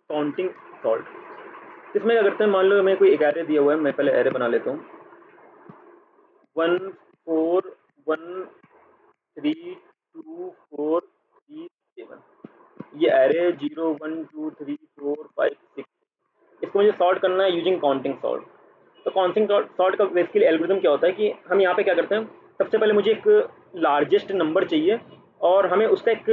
Counting salt. इसमें क्या करते हैं, मान लो मैं कोई एक एरे दिया हुआ है, मैं पहले एरे बना लेता हूँ 1 4 1 3 2 4 3 7। ये एरे 0 1 2 3 4 5 6, इसको मुझे सॉर्ट करना है यूजिंग काउंटिंग सॉर्ट। तो काउंटिंग सॉर्ट का बेसिकली एल्गोरिथम क्या होता है कि हम यहाँ पे क्या करते हैं, सबसे पहले मुझे एक लार्जेस्ट नंबर चाहिए और हमें उसका एक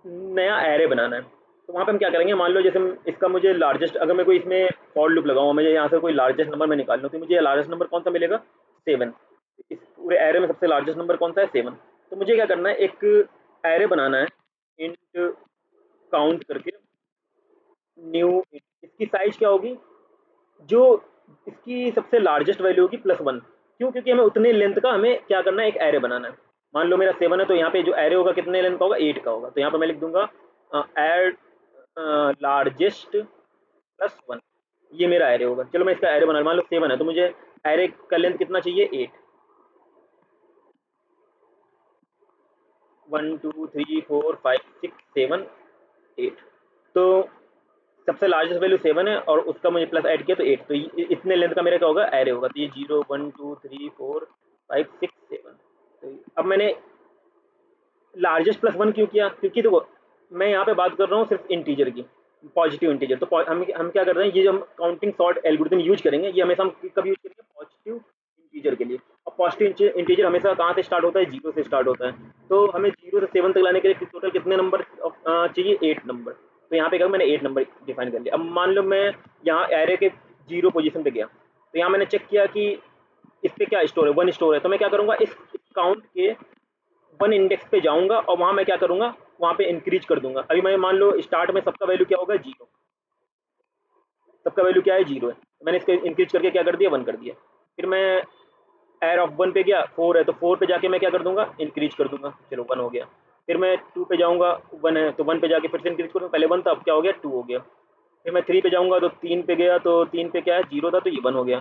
नया एरे बनाना है। तो वहाँ पे हम क्या करेंगे, मान लो जैसे इसका मुझे लार्जेस्ट, अगर मैं कोई इसमें फॉर लूप लगाऊँ, मुझे यहाँ से कोई लार्जेस्ट नंबर मैं निकाल लूँ, तो मुझे लार्जेस्ट नंबर कौन सा मिलेगा, 7। इस पूरे एरे में सबसे लार्जेस्ट नंबर कौन सा है, 7। तो मुझे क्या करना है, एक एरे बनाना है इंट काउंट करके न्यू। इसकी साइज क्या होगी, जो इसकी सबसे लार्जेस्ट वैल्यू होगी +1। क्यों, क्योंकि हमें उतने लेंथ का हमें क्या करना है, एक एरे बनाना है। मान लो मेरा 7 है, तो यहाँ पे जो एरे होगा कितने लेंथ का होगा, 8 का होगा। तो यहाँ पे मैं लिख दूंगा एड लार्जेस्ट +1, ये मेरा एरे होगा। चलो मैं इसका एरे बना, मान लो 7 है तो मुझे एरे का लेंथ कितना चाहिए, 8। 1 2 3 4 5 6 7 8। तो सबसे लार्जेस्ट वैल्यू 7 है और उसका मुझे प्लस ऐड किया तो 8, तो इतने लेंथ का मेरा क्या होगा, एरे होगा। तो ये 0 1 2 3 4 5 6 7। तो अब मैंने लार्जेस्ट +1 क्यों किया, क्योंकि देखो मैं यहाँ पे बात कर रहा हूँ सिर्फ इंटीजर की, पॉजिटिव इंटीजर। तो हम क्या कर रहे हैं, ये जो हम काउंटिंग सॉर्ट एल्गोरिथम यूज करेंगे, ये हमेशा हम कब यूज करेंगे, पॉजिटिव इंटीजर के लिए। और पॉजिटिव इंटीजर हमेशा कहाँ से स्टार्ट होता है, 0 से स्टार्ट होता है। तो हमें 0 से 7 तक लाने के लिए टोटल कितने नंबर चाहिए, 8 नंबर। तो यहाँ पे क्या, मैंने 8 नंबर डिफाइन कर लिया। अब मान लो मैं यहाँ एरे के 0 पोजीशन पे गया, तो यहाँ मैंने चेक किया कि इस पे क्या स्टोर है, 1 स्टोर है। तो मैं क्या करूँगा, इस काउंट के 1 इंडेक्स पे जाऊंगा और वहां मैं क्या करूंगा, वहां पे इंक्रीज कर दूंगा। अभी मैं मान लो स्टार्ट में सबका वैल्यू क्या होगा, 0। सबका वैल्यू क्या है, 0 है। मैंने इसको इंक्रीज करके क्या कर दिया, 1 कर दिया। फिर मैं एयर ऑफ 1 पे गया, 4 है तो 4 पे जाके मैं क्या कर दूंगा, इंक्रीज कर दूंगा। चलो 1 हो गया। फिर मैं 2 पे जाऊंगा, 1 है तो 1 पे जाके फिर से इंक्रीज करूँगा। पहले 1 था, अब क्या हो गया, 2 हो गया। फिर मैं 3 पे जाऊंगा तो 3 पे गया, तो 3 पे क्या है, 0 था तो ये 1 हो गया।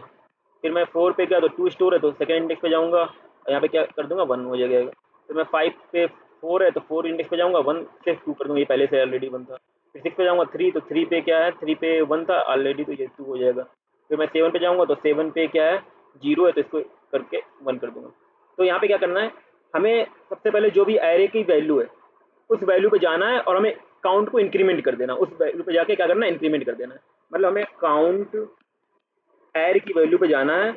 फिर मैं 4 पे गया तो 2 स्टोर है, तो सेकंड इंडेक्स पे जाऊंगा और यहाँ पे क्या कर दूंगा, 1 हो जाएगा। फिर मैं 5 पे 4 है तो 4 इंडेक्स पे जाऊंगा, 1 से 2 कर दूंगा, ये पहले से ऑलरेडी 1 था। फिर 6 पे जाऊंगा 3, तो 3 पे क्या है, 3 पे 1 था ऑलरेडी, तो ये 2 हो जाएगा। फिर मैं 7 पे जाऊंगा तो 7 पे क्या है, 0 है, तो इसको करके 1 कर दूंगा। तो यहाँ पे क्या करना है, हमें सबसे पहले जो भी एरे की वैल्यू है उस वैल्यू पे जाना है और हमें काउंट को इंक्रीमेंट कर देना। उस वैल्यू पे जाके क्या करना है, इंक्रीमेंट कर देना है। मतलब हमें काउंट एर की वैल्यू पे जाना है,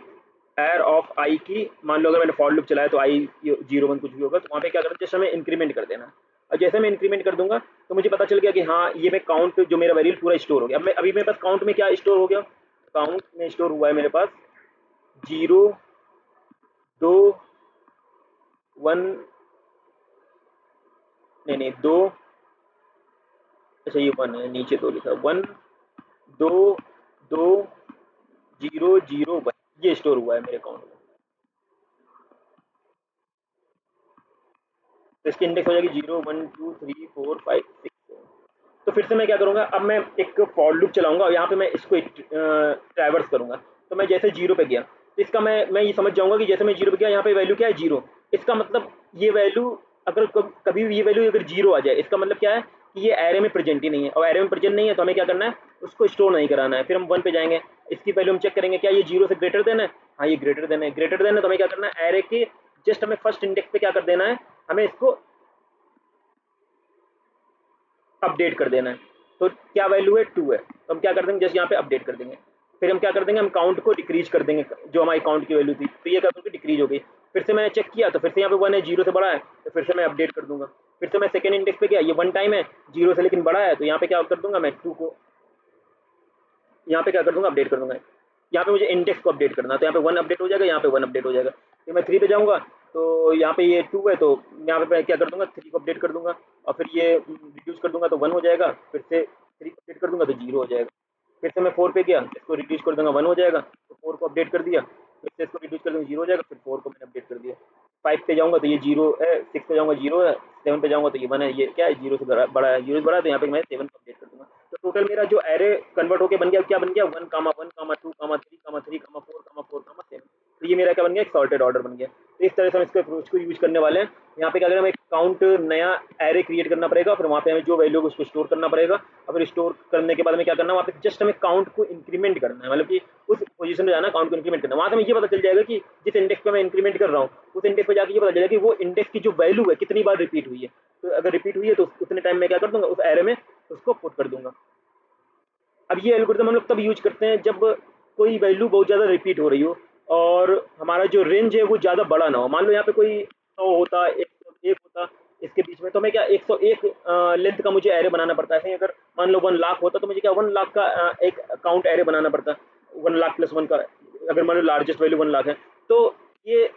एर ऑफ आई की। मान लो अगर मैंने फॉर लूप चलाया तो आई 0 1 कुछ भी होगा, तो वहाँ पे क्या करना है, जस्ट हमें इंक्रीमेंट कर देना है। और जैसे मैं इंक्रीमेंट कर दूंगा तो मुझे पता चल गया कि हाँ ये मैं काउंट जो मेरा वेरिएबल पूरा स्टोर हो गया। अब मैं अभी मेरे पास काउंट में क्या स्टोर हो गया, काउंट में स्टोर हुआ है मेरे पास 0 2 1, नहीं 2, अच्छा ये 1 है, नीचे 2 लिखा, 1 2 2 0 0 1, ये स्टोर हुआ है मेरे अकाउंट में। तो इसकी इंडेक्स हो जाएगी 0 1 2 3 4 5 6 7। तो फिर से मैं क्या करूँगा, अब मैं एक फॉर लूप चलाऊंगा और यहाँ पे मैं इसको ट्रैवर्स करूँगा। तो मैं जैसे 0 पे गया तो इसका मैं ये समझ जाऊँगा कि जैसे मैं 0 पे गया, यहाँ पे वैल्यू क्या है, 0। इसका मतलब ये वैल्यू अगर कभी भी ये वैल्यू अगर 0 आ जाए, इसका मतलब क्या है कि ये एरे में प्रेजेंट ही नहीं है। और एरे में प्रेजेंट नहीं है तो हमें क्या करना है, उसको स्टोर नहीं कराना है। फिर हम 1 पे जाएंगे, इसकी वैल्यू हम चेक करेंगे, क्या ये 0 से ग्रेटर देन है, हाँ ये ग्रेटर देन है। ग्रेटर देन है तो हमें क्या करना है, एरे के जस्ट हमें फर्स्ट इंडेक्स पे क्या कर देना है, हमें इसको अपडेट कर देना है। तो क्या वैल्यू है, 2 है, तो हम क्या कर देंगे, जस्ट यहाँ पे अपडेट कर देंगे। फिर हम क्या कर देंगे, हम काउंट को डिक्रीज कर देंगे, जो हमारी काउंट की वैल्यू थी तो ये क्या करके डिक्रीज हो गई। फिर से मैंने चेक किया तो फिर से यहाँ पे 1 है, 0 से बड़ा है, तो फिर से मैं अपडेट कर दूंगा। फिर से मैं सेकंड इंडेक्स पे गया, ये 1 टाइम है, 0 से लेकिन बड़ा है, तो यहाँ पे क्या कर दूंगा, मैं 2 को यहाँ पे क्या कर दूंगा, अपडेट कर दूंगा। यहाँ पे मुझे इंडेक्स को अपडेट करना है, तो यहाँ पे 1 अपडेट हो जाएगा, यहाँ पे 1 अपडेट हो जाएगा। फिर मैं 3 पे जाऊँगा तो यहाँ पे ये 2 है, तो यहाँ पे मैं क्या कर दूंगा, 3 को अपडेट कर दूंगा और फिर ये रिड्यूस कर दूंगा तो 1 हो जाएगा। फिर से 3 को अपडेट कर दूंगा तो 0 हो जाएगा। फिर से मैं 4 पे गया, इसको रिड्यूस कर दूंगा, 1 हो जाएगा, तो 4 को अपडेट कर दिया। फिर से इसको रिड्यूस कर दूंगा, 0 हो जाएगा। फिर 4 को मैंने अपडेट कर दिया। 5 पे जाऊँगा तो ये 0 है, 6 पे जाऊँगा 0 है, 7 पे जाऊँगा तो ये 1 है। ये क्या है, 0 से बड़ा है, 0 से बड़ा है, तो यहाँ पे मैं 7 को अपडेट कर दूंगा। तो टोटल मेरा जो एरे कन्वर्ट होकर बन गया, क्या बन गया, 1 1 2 3 3 4 4 7। तो ये मेरा क्या बन गया, एक सॉर्टेड ऑर्डर बन गया। तो इस तरह से हम इसको अप्रोच को यूज करने वाले हैं। यहाँ पे क्या करें, हमें काउंट नया एरे क्रिएट करना पड़ेगा, फिर वहाँ पे हमें जो वैल्यू उसको स्टोर करना पड़ेगा, और फिर स्टोर करने के बाद हमें क्या करना है, वहाँ पे जस्ट हमें काउंट को इंक्रीमेंट करना है, मतलब कि उस पोजीशन में जाना, काउंट को इंक्रीमेंट करना है। वहाँ से हमें ये पता चल जाएगा कि जिस इंडेक्स पे मैं इंक्रीमेंट कर रहा हूँ उस इंडेक्स पे जाके ये पता चलेगा कि वो इंडेक्स की जो वैल्यू है कितनी बार रिपीट हुई है। तो अगर रिपीट हुई है तो उतने टाइम में क्या कर दूंगा, उस एरे में उसको पुट कर दूंगा। अब ये एल्गोरिथम हम लोग तब यूज करते हैं जब कोई वैल्यू बहुत ज़्यादा रिपीट हो रही हो और हमारा जो रेंज है वो ज़्यादा बड़ा ना हो। मान लो यहाँ पे कोई 100 होता, 101 होता, इसके बीच में, तो मैं क्या 101 लेंथ का मुझे एरे बनाना पड़ता है। ऐसे ही अगर मान लो 1 लाख होता तो मुझे क्या 1 लाख का एक काउंट एरे बनाना पड़ता, 1 लाख+1 का, अगर मान लो लार्जेस्ट वैल्यू 1 लाख है। तो ये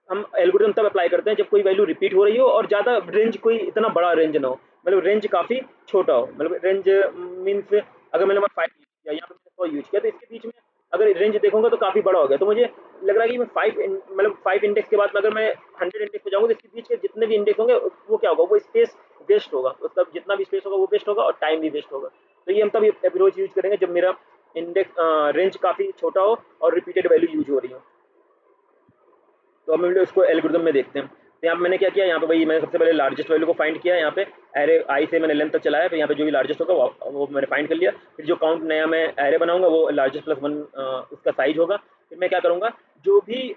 हम एल्गोरिथम तब अप्लाई करते हैं जब कोई वैल्यू रिपीट हो रही हो और ज़्यादा रेंज कोई इतना बड़ा रेंज ना हो, मतलब रेंज काफ़ी छोटा हो। मतलब रेंज मीन्स अगर मैंने 5 यूज किया, यहाँ पे मैंने 100 यूज किया, तो इसके बीच में अगर रेंज देखूंगा तो काफ़ी बड़ा हो गया। तो मुझे लग रहा है कि मैं 5 इंडेक्स के बाद में अगर मैं 100 इंडेक्स पे जाऊँगा तो इसके बीच के जितने भी इंडेक्स होंगे वो क्या होगा, वो स्पेस वेस्ट होगा, उसका जितना भी स्पेस होगा वो वेस्ट होगा और टाइम भी वेस्ट होगा। तो ये हम तब अप्रोच यूज करेंगे जब मेरा इंडेक्स रेंज काफ़ी छोटा हो और रिपीटेड वैल्यू यूज हो रही हो। तो हम इसको एल्गोरिथम में देखते हैं। तो यहाँ पे मैंने क्या किया, यहाँ पे भाई मैंने सबसे पहले लार्जेस्ट वैल्यू को फाइंड किया, यहाँ पे एरे आई से मैंने लेंथ तक चलाया, फिर यहाँ पे जो भी लार्जेस्ट होगा वो मैंने फाइंड कर लिया। फिर जो काउंट नया मैं एरे बनाऊंगा वो लार्जेस्ट+1 उसका साइज होगा। फिर मैं क्या करूँगा, जो भी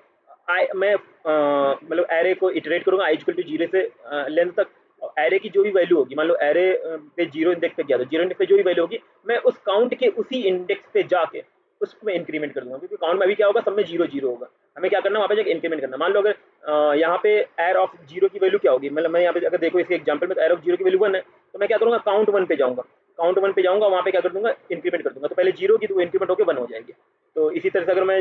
आई मैं मतलब एरे को इटरेट करूँगा i=0 से लेंथ तक। एरे की जो भी वैल्यू होगी, मान लो एरे पे 0 इंडेक्स पे गया तो 0 इंडेक्स पे जो भी वैल्यू होगी मैं उस काउंट के उसी इंडेक्स पे जाके उसको मैं इंक्रीमेंट कर दूंगा, क्योंकि काउंट में अभी क्या होगा, सब में 0 0 होगा। हमें क्या करना है, वहाँ पे जाकर इंक्रीमेंट करना। मान लो अगर यहाँ पे एर ऑफ 0 की वैल्यू क्या होगी, मतलब मैं यहाँ पे अगर देखो इसी एग्जांपल में, तो एर ऑफ 0 की वैल्यू 1 है, तो मैं क्या करूँगा, काउंट 1 पे जाऊँगा, काउंट 1 पे जाऊँगा, वहाँ पे क्या कर दूंगा, इंक्रीमेंट कर दूंगा। तो पहले 0 की, तो वो इंक्रीमेंट होकर 1 हो जाएगी। तो इसी तरह से अगर मैं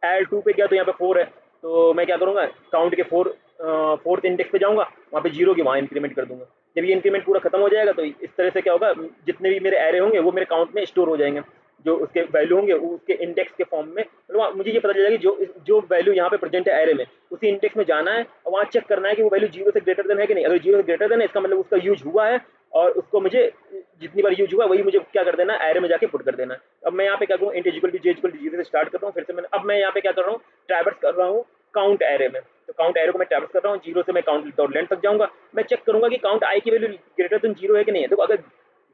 एर 2 पे गया तो यहाँ पे 4 है, तो मैं क्या करूँगा, काउंट के 4th इंडेक्स पे जाऊँगा, वहाँ पे 0 की वहाँ इंक्रीमेंट कर दूंगा। जब ये इंक्रीमेंट पूरा खत्म हो जाएगा तो इस तरह से क्या होगा, जितने भी मेरे एरे होंगे वो मेरे काउंट में स्टोर हो जाएंगे। जो उसके वैल्यू होंगे वो उसके इंडेक्स के फॉर्म में, मतलब मुझे ये पता चल जाएगा कि जो वैल्यू यहाँ पे प्रेजेंट है एरे में, उसी इंडेक्स में जाना है और वहाँ चेक करना है कि वो वैल्यू 0 से ग्रेटर देन है कि नहीं। अगर 0 से ग्रेटर देन है इसका मतलब उसका यूज हुआ है, और उसको मुझे जितनी बार यूज हुआ वही मुझे क्या कर देना है, एरे में जाके पुट कर देना है। अब मैं यहाँ पे क्या करूँ, int = j = 0 से स्टार्ट कर रहा हूँ। फिर से मैंने, अब मैं यहाँ पे क्या कर रहा हूँ, ट्रैवर्स कर रहा हूँ काउंट एरे में। तो काउंट एरे को मैं ट्रैवर्स कर रहा हूँ, 0 से मैं काउंट डॉट लेंथ तक जाऊँगा। मैं चेक करूँगा कि काउंट आई की वैल्यू ग्रेटर देन 0 है कि नहीं है। तो अगर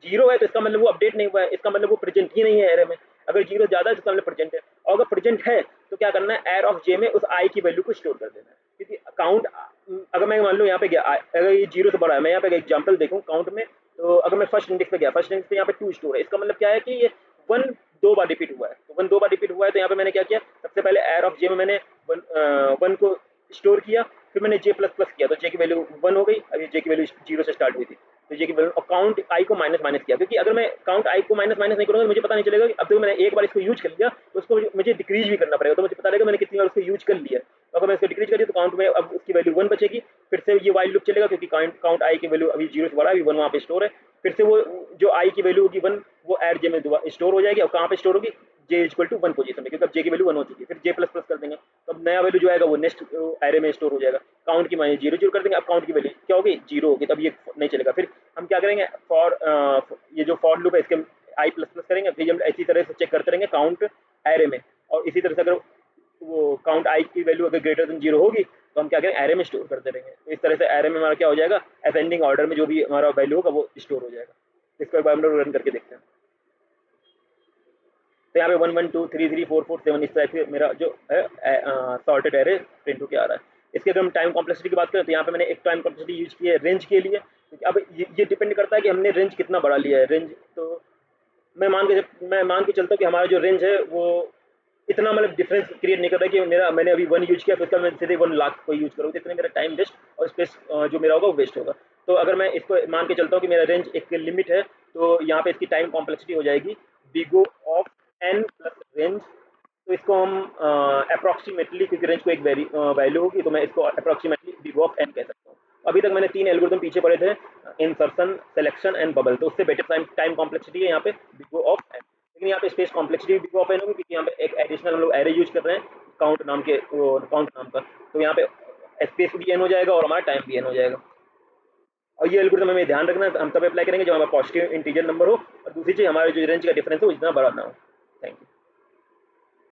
0 है तो इसका मतलब वो अपडेट नहीं हुआ है, इसका मतलब वो प्रेजेंट ही नहीं है एरे में। अगर 0 ज़्यादा है तो इसका मतलब प्रेजेंट है, और अगर प्रेजेंट है तो क्या करना है, एर ऑफ जे में उस आई की वैल्यू को स्टोर कर देना है। क्योंकि काउंट, अगर मैं मान लो यहाँ पे गया, अगर ये 0 से बड़ा है, मैं यहाँ पे एग्जाम्पल देखूँ काउंट में, तो अगर मैं फर्स्ट इंडेक्स पे गया, फर्स्ट इंडेक्स पे यहाँ पे 2 स्टोर है, इसका मतलब क्या है कि ये 1 2 बार रिपीट हुआ है। तो 1 2 बार रिपीट हुआ है, तो यहाँ पे मैंने क्या किया, सबसे पहले एर ऑफ जे में मैंने 1 को स्टोर किया, फिर मैंने j++ किया, तो जे की वैल्यू 1 हो गई। अब ये जे की वैल्यू 0 से स्टार्ट हुई थी, तो जे की वैल्यू, और काउंट आई को माइनस माइनस किया, क्योंकि अगर मैं काउंट आई को माइनस माइनस नहीं करूँगा तो मुझे पता नहीं चलेगा कि अब तो मैंने एक बार इसको यूज कर लिया, तो उसको मुझे डिक्रीज भी करना पड़ेगा, तो मुझे पता लगेगा मैंने कितनी बार उसको यूज कर लिया। तो अगर मैं इसको डिक्रीज कर दिया तो काउंट में अब उसकी वैल्यू 1 बचेगी। फिर से ये वाइल लूप चलेगा, क्योंकि काउंट आई की वैल्यू अभी 0 से बड़ा है, अभी 1 वहाँ पे स्टोर है। फिर से वो जो आई की वैल्यू होगी 1, वो एर जे में स्टोर हो जाएगी। और कहाँ पे स्टोर होगी, j=1 पोजीशन में, क्योंकि अब जे की वैल्यू 1 हो चुकी है। फिर j++ कर देंगे, तो अब नया वैल्यू जो आएगा वो नेक्स्ट एरे में स्टोर हो जाएगा। काउंट की माइनस 0 0 कर देंगे, अब काउंट की वैल्यू क्या होगी, 0 होगी, तब ये नहीं चलेगा। फिर हम क्या करेंगे, फॉर ये जो फॉर लूप है इसके i++ करेंगे, फिर हम इसी तरह से चेक करते रहेंगे काउंट एरे में। और इसी तरह से अगर वो काउंट आई की वैल्यू अगर ग्रेटर देन 0 होगी तो हम क्या करेंगे, एरे में स्टोर करते रहेंगे। तो इस तरह से एरे में हमारा क्या हो जाएगा, असेंडिंग ऑर्डर में जो भी हमारा वैल्यू होगा वो स्टोर हो जाएगा। इसको एक बार हम लोग रन करके देखते हैं। तो यहाँ पे 1 1 2 3 3 4 4 7 इस टाइप से मेरा जो है सॉर्टेड एरे प्रिंट होकर आ रहा है। इसके अगर हम टाइम कॉम्प्लेक्सिटी की बात करें तो यहाँ पे मैंने एक टाइम कॉम्प्लेक्सिटी यूज की है रेंज के लिए, क्योंकि अब ये डिपेंड करता है कि हमने रेंज कितना बड़ा लिया है। रेंज तो मैं मान के चलता हूँ कि हमारा जो रेंज है वो इतना मतलब डिफरेंस क्रिएट नहीं कर रहा है कि मैंने अभी 1 यूज किया फिर उसका मैं सीधे 1 लाख को यूज करूँ, तो इतने मेरा टाइम वेस्ट और स्पेस जो मेरा होगा वो वेस्ट होगा। तो अगर मैं इसको मान के चलता हूँ कि मेरा रेंज एक लिमिट है, तो यहाँ पे इसकी टाइम कॉम्प्लेक्सिटी हो जाएगी big O of n plus range. तो इसको हम अप्रॉक्सीमेटली, क्योंकि रेंज को एक वैल्यू होगी, तो मैं इसको अप्रॉक्सीमेटली बिगो ऑफ n कह सकता हूँ। अभी तक मैंने 3 एल्गोरिथम पीछे पढ़े थे, इंसर्शन, सिलेक्शन एंड बबल, तो उससे बेटर टाइम कॉम्प्लेक्सिटी है यहाँ पे बिगो ऑफ n। लेकिन यहाँ पे space complexity big O of n होगी, क्योंकि यहाँ पे एक एडिशनल हम लोग एरे यूज कर रहे हैं काउंट नाम के, काउंट नाम का, तो यहाँ पे स्पेस भी n हो जाएगा और हमारा टाइम भी n हो जाएगा। और ये एल्गोरिथम हमें ध्यान रखना है, हम तब अप्लाई करेंगे जब हमारा पॉजिटिव इंटीजर नंबर हो, और दूसरी चीज़ हमारे जो रेंज का डिफरेंस है वो इतना बड़ा ना हो। Thank you.